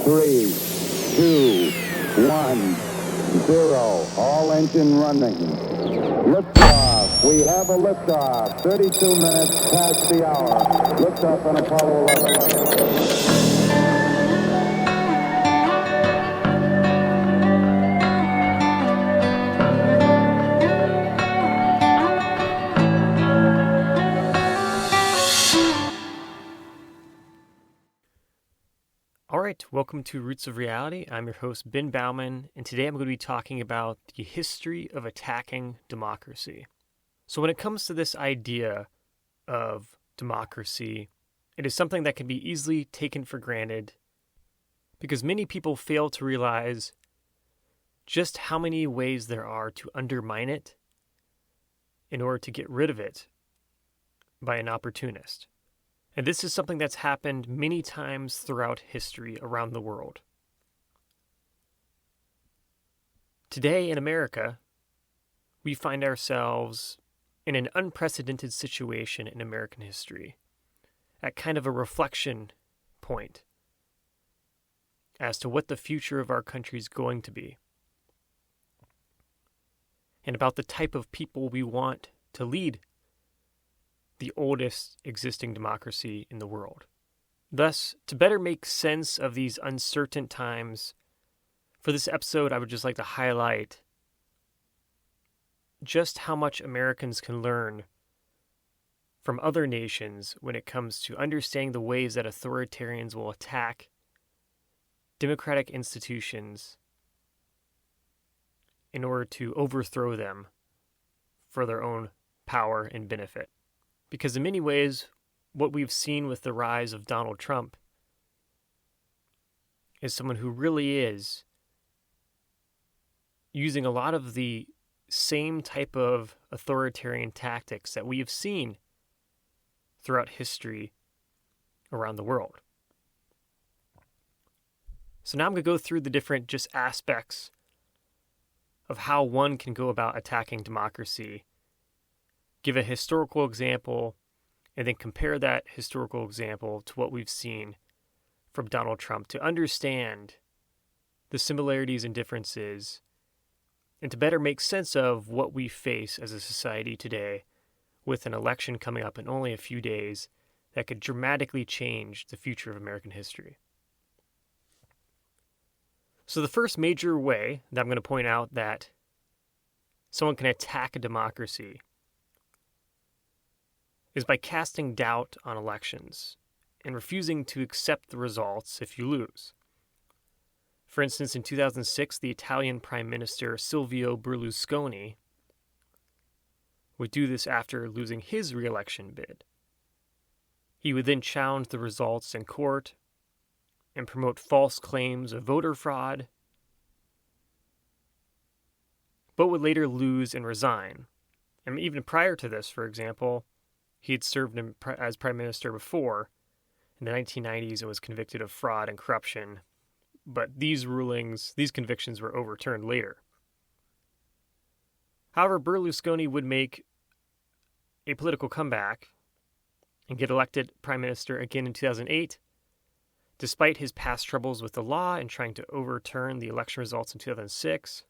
3, 2, 1, 0. All engine running. Liftoff. We have a liftoff. 32 minutes past the hour. Liftoff on Apollo 11. All right, welcome to Roots of Reality. I'm your host, Ben Baumann, and today I'm going to be talking about the history of attacking democracy. So when it comes to this idea of democracy, it is something that can be easily taken for granted because many people fail to realize just how many ways there are to undermine it in order to get rid of it by an opportunist. And this is something that's happened many times throughout history around the world. Today in America, we find ourselves in an unprecedented situation in American history, at kind of a reflection point as to what the future of our country is going to be, and about the type of people we want to lead the oldest existing democracy in the world. Thus, to better make sense of these uncertain times, for this episode, I would just like to highlight just how much Americans can learn from other nations when it comes to understanding the ways that authoritarians will attack democratic institutions in order to overthrow them for their own power and benefit. Because in many ways, what we've seen with the rise of Donald Trump is someone who really is using a lot of the same type of authoritarian tactics that we have seen throughout history around the world. So now I'm going to go through the different just aspects of how one can go about attacking democracy, give a historical example, and then compare that historical example to what we've seen from Donald Trump to understand the similarities and differences and to better make sense of what we face as a society today with an election coming up in only a few days that could dramatically change the future of American history. So the first major way that I'm going to point out that someone can attack a democracy is by casting doubt on elections and refusing to accept the results if you lose. For instance, in 2006, the Italian Prime Minister Silvio Berlusconi would do this after losing his re-election bid. He would then challenge the results in court and promote false claims of voter fraud, but would later lose and resign. And even prior to this, for example, he had served as prime minister before in the 1990s and was convicted of fraud and corruption. But these convictions were overturned later. However, Berlusconi would make a political comeback and get elected prime minister again in 2008, despite his past troubles with the law and trying to overturn the election results in 2006.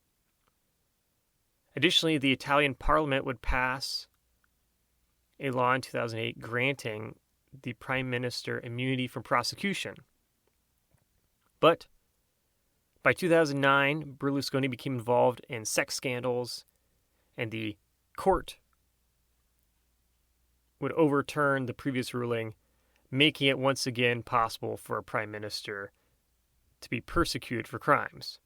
Additionally, the Italian parliament would pass a law in 2008 granting the prime minister immunity from prosecution. But by 2009, Berlusconi became involved in sex scandals, and the court would overturn the previous ruling, making it once again possible for a prime minister to be persecuted for crimes.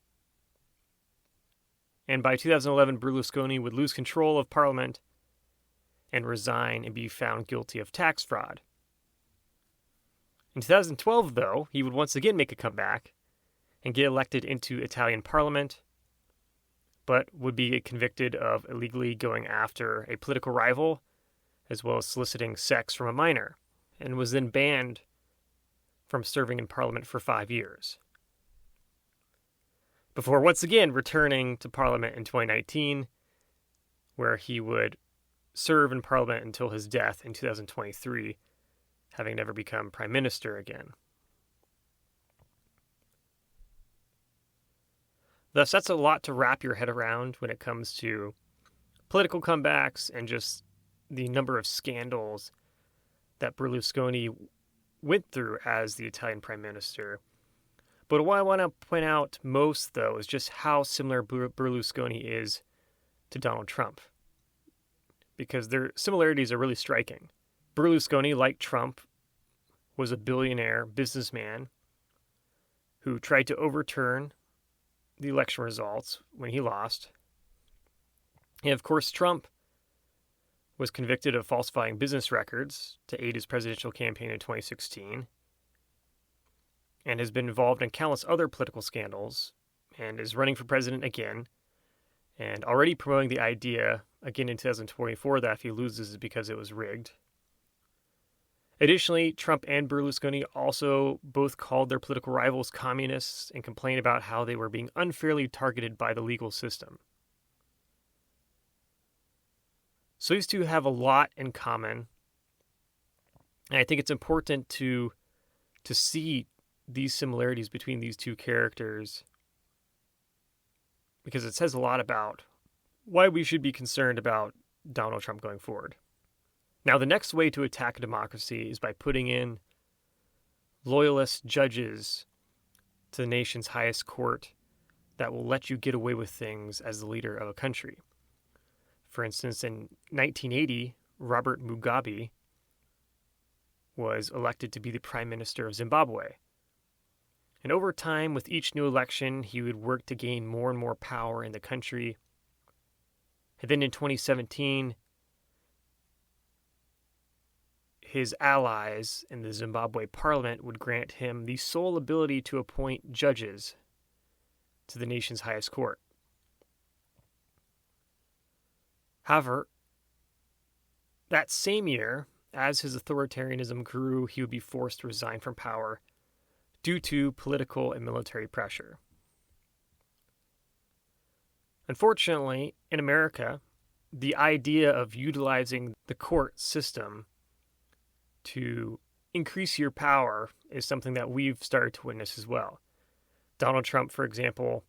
And by 2011, Berlusconi would lose control of parliament and resign and be found guilty of tax fraud. In 2012, though, he would once again make a comeback and get elected into Italian parliament, but would be convicted of illegally going after a political rival, as well as soliciting sex from a minor, and was then banned from serving in parliament for 5 years. Before once again returning to parliament in 2019, where he would serve in parliament until his death in 2023, having never become prime minister again. Thus, that's a lot to wrap your head around when it comes to political comebacks and just the number of scandals that Berlusconi went through as the Italian prime minister. But what I want to point out most, though, is just how similar Berlusconi is to Donald Trump, because their similarities are really striking. Berlusconi, like Trump, was a billionaire businessman who tried to overturn the election results when he lost. And of course, Trump was convicted of falsifying business records to aid his presidential campaign in 2016 and has been involved in countless other political scandals and is running for president again and already promoting the idea again in 2024 that if he loses it's because it was rigged. Additionally, Trump and Berlusconi also both called their political rivals communists and complained about how they were being unfairly targeted by the legal system. So these two have a lot in common, and I think it's important to see these similarities between these two characters because it says a lot about why we should be concerned about Donald Trump going forward. Now, the next way to attack a democracy is by putting in loyalist judges to the nation's highest court that will let you get away with things as the leader of a country. For instance, in 1980, Robert Mugabe was elected to be the Prime Minister of Zimbabwe. And over time, with each new election, he would work to gain more and more power in the country. And then in 2017, his allies in the Zimbabwe parliament would grant him the sole ability to appoint judges to the nation's highest court. However, that same year, as his authoritarianism grew, he would be forced to resign from power due to political and military pressure. Unfortunately, in America, the idea of utilizing the court system to increase your power is something that we've started to witness as well. Donald Trump, for example,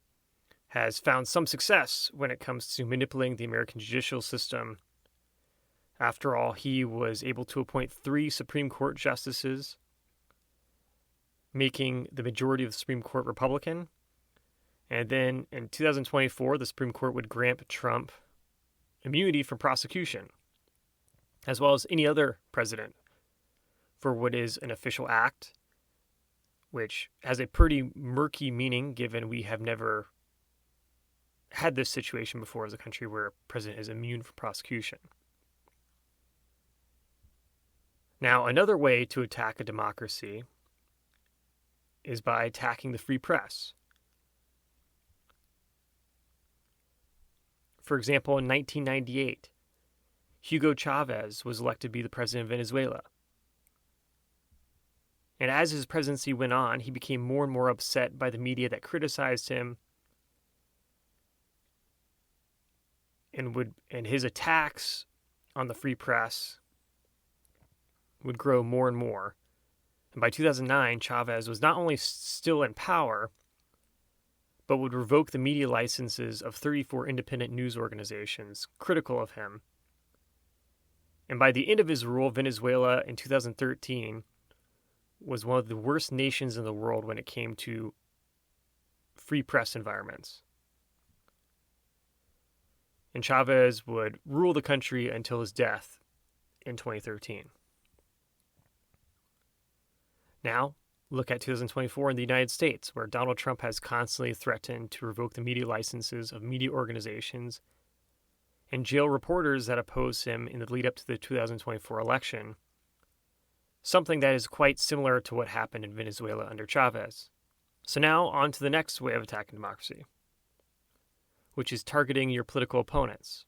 has found some success when it comes to manipulating the American judicial system. After all, he was able to appoint 3 Supreme Court justices, making the majority of the Supreme Court Republican. And then in 2024, the Supreme Court would grant Trump immunity from prosecution, as well as any other president, for what is an official act, which has a pretty murky meaning given we have never had this situation before as a country where a president is immune from prosecution. Now, another way to attack a democracy is by attacking the free press. For example, in 1998, Hugo Chavez was elected to be the president of Venezuela. And as his presidency went on, he became more and more upset by the media that criticized him and his attacks on the free press would grow more and more. And by 2009, Chavez was not only still in power, but would revoke the media licenses of 34 independent news organizations critical of him. And by the end of his rule, Venezuela in 2013 was one of the worst nations in the world when it came to free press environments. And Chavez would rule the country until his death in 2013. Now, look at 2024 in the United States, where Donald Trump has constantly threatened to revoke the media licenses of media organizations and jail reporters that oppose him in the lead up to the 2024 election, something that is quite similar to what happened in Venezuela under Chavez. So now, on to the next way of attacking democracy, which is targeting your political opponents.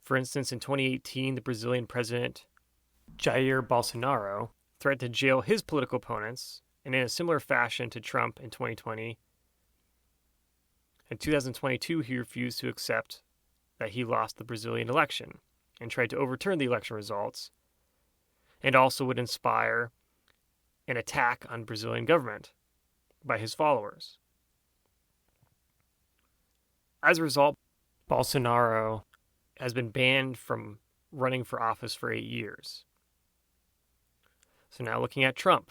For instance, in 2018, the Brazilian president Jair Bolsonaro threatened to jail his political opponents, and in a similar fashion to Trump in 2020. In 2022, he refused to accept that he lost the Brazilian election and tried to overturn the election results, and also would inspire an attack on Brazilian government by his followers. As a result, Bolsonaro has been banned from running for office for 8 years. So now looking at Trump.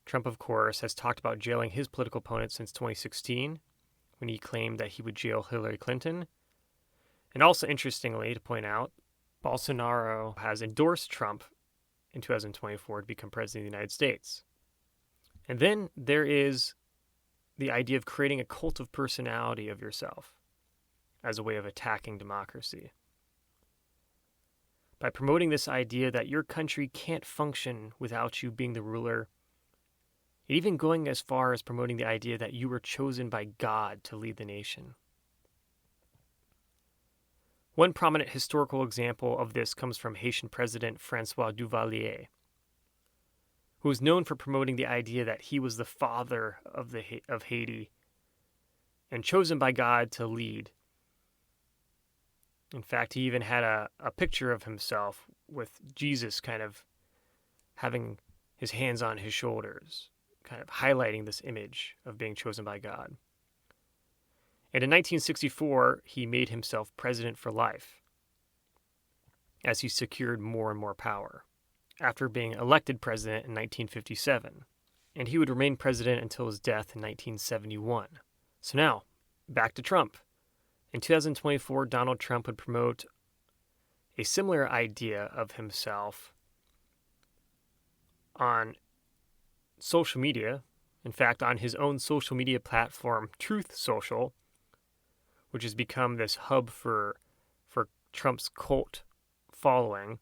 Trump, of course, has talked about jailing his political opponent since 2016, when he claimed that he would jail Hillary Clinton. And also, interestingly, to point out, Bolsonaro has endorsed Trump in 2024 to become president of the United States. And then there is the idea of creating a cult of personality of yourself as a way of attacking democracy. By promoting this idea that your country can't function without you being the ruler, and even going as far as promoting the idea that you were chosen by God to lead the nation. One prominent historical example of this comes from Haitian President Francois Duvalier, who was known for promoting the idea that he was the father of Haiti and chosen by God to lead. In fact, he even had a picture of himself with Jesus kind of having his hands on his shoulders, kind of highlighting this image of being chosen by God. And in 1964, he made himself president for life as he secured more and more power after being elected president in 1957. And he would remain president until his death in 1971. So now, back to Trump. In 2024, Donald Trump would promote a similar idea of himself on social media. In fact, on his own social media platform, Truth Social, which has become this hub for Trump's cult following.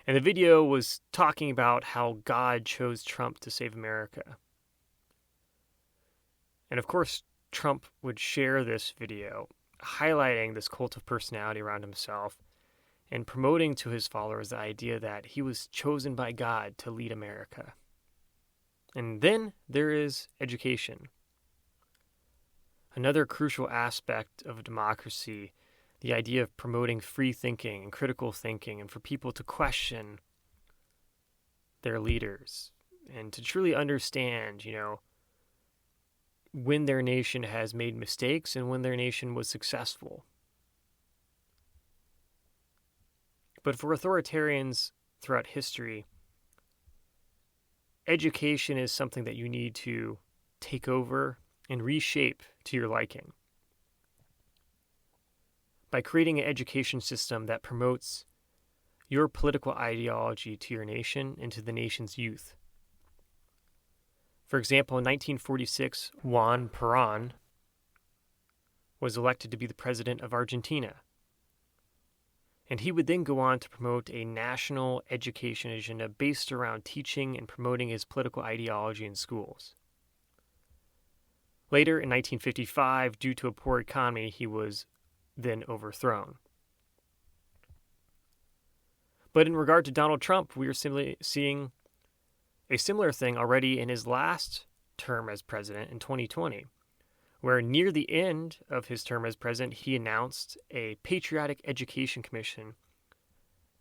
And the video was talking about how God chose Trump to save America. And of course, Trump would share this video, highlighting this cult of personality around himself and promoting to his followers the idea that he was chosen by God to lead America. And then there is education. Another crucial aspect of democracy, the idea of promoting free thinking and critical thinking, and for people to question their leaders and to truly understand, when their nation has made mistakes and when their nation was successful. But for authoritarians throughout history, education is something that you need to take over and reshape to your liking. By creating an education system that promotes your political ideology to your nation and to the nation's youth. For example, in 1946, Juan Perón was elected to be the president of Argentina. And he would then go on to promote a national education agenda based around teaching and promoting his political ideology in schools. Later, in 1955, due to a poor economy, he was then overthrown. But in regard to Donald Trump, we are simply seeing a similar thing already in his last term as president in 2020, where near the end of his term as president, he announced a patriotic education commission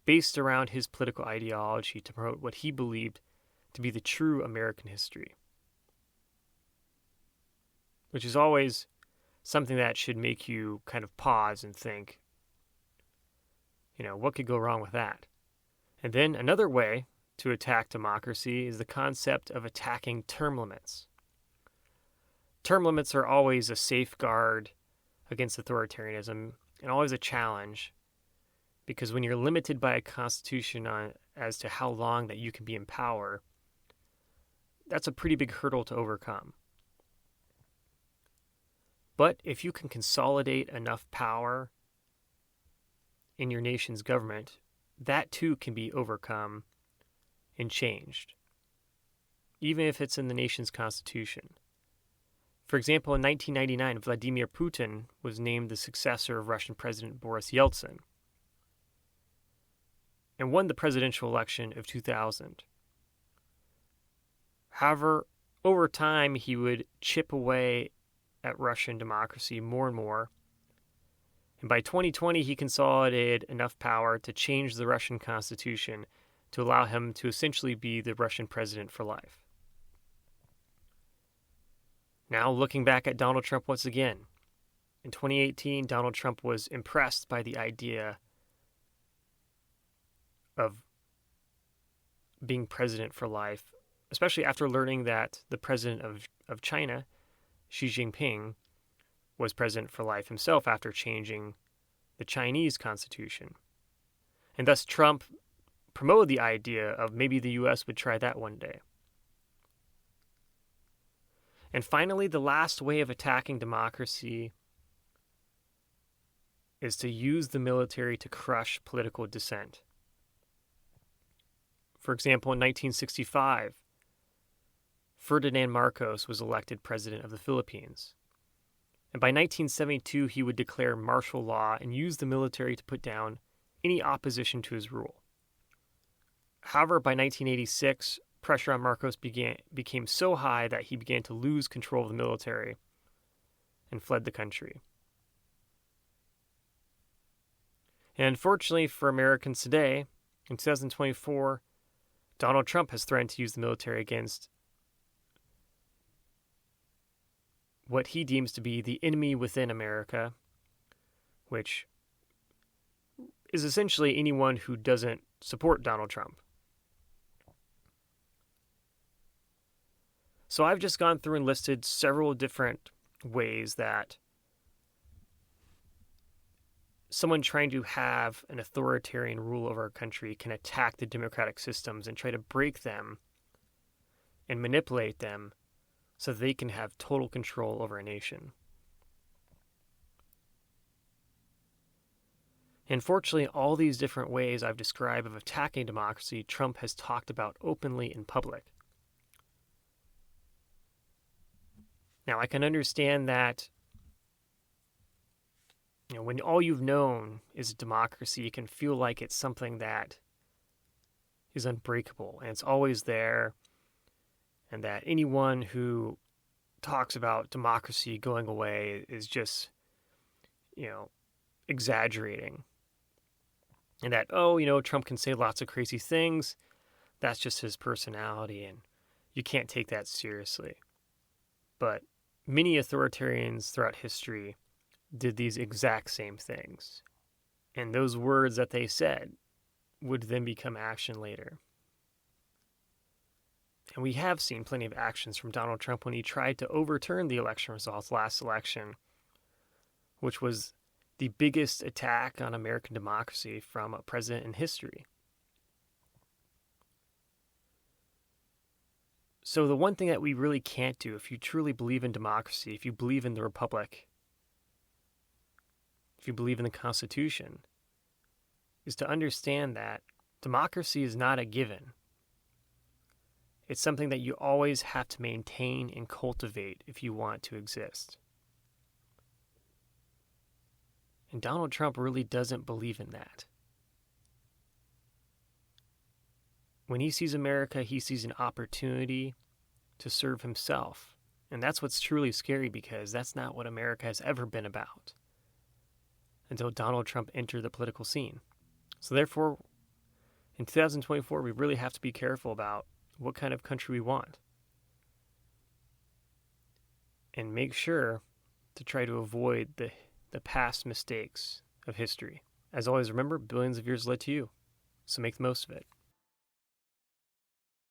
based around his political ideology to promote what he believed to be the true American history, which is always something that should make you kind of pause and think, what could go wrong with that? And then another way to attack democracy is the concept of attacking term limits. Term limits are always a safeguard against authoritarianism and always a challenge, because when you're limited by a constitution as to how long that you can be in power, that's a pretty big hurdle to overcome. But if you can consolidate enough power in your nation's government, that too can be overcome and changed, even if it's in the nation's constitution. For example, in 1999, Vladimir Putin was named the successor of Russian President Boris Yeltsin and won the presidential election of 2000. However, over time, he would chip away at Russian democracy more and more. And by 2020, he consolidated enough power to change the Russian constitution to allow him to essentially be the Russian president for life. Now, looking back at Donald Trump once again, In 2018, Donald Trump was impressed by the idea of being president for life, especially after learning that the president of China, Xi Jinping, was president for life himself after changing the Chinese constitution. And thus Trump promoted the idea of maybe the U.S. would try that one day. And finally, the last way of attacking democracy is to use the military to crush political dissent. For example, in 1965, Ferdinand Marcos was elected president of the Philippines. And by 1972, he would declare martial law and use the military to put down any opposition to his rule. However, by 1986, pressure on Marcos became so high that he began to lose control of the military and fled the country. And unfortunately for Americans today, in 2024, Donald Trump has threatened to use the military against what he deems to be the enemy within America, which is essentially anyone who doesn't support Donald Trump. So I've just gone through and listed several different ways that someone trying to have an authoritarian rule over a country can attack the democratic systems and try to break them and manipulate them so that they can have total control over a nation. Unfortunately, all these different ways I've described of attacking democracy, Trump has talked about openly in public. Now, I can understand that when all you've known is democracy, it can feel like it's something that is unbreakable and it's always there, and that anyone who talks about democracy going away is just, exaggerating. And that, Trump can say lots of crazy things. That's just his personality, and you can't take that seriously. But many authoritarians throughout history did these exact same things. And those words that they said would then become action later. And we have seen plenty of actions from Donald Trump when he tried to overturn the election results last election, which was the biggest attack on American democracy from a president in history. So the one thing that we really can't do, if you truly believe in democracy, if you believe in the Republic, if you believe in the Constitution, is to understand that democracy is not a given. It's something that you always have to maintain and cultivate if you want to exist. And Donald Trump really doesn't believe in that. When he sees America, he sees an opportunity to serve himself. And that's what's truly scary, because that's not what America has ever been about until Donald Trump entered the political scene. So therefore, in 2024, we really have to be careful about what kind of country we want. And make sure to try to avoid the past mistakes of history. As always, remember, billions of years led to you. So make the most of it.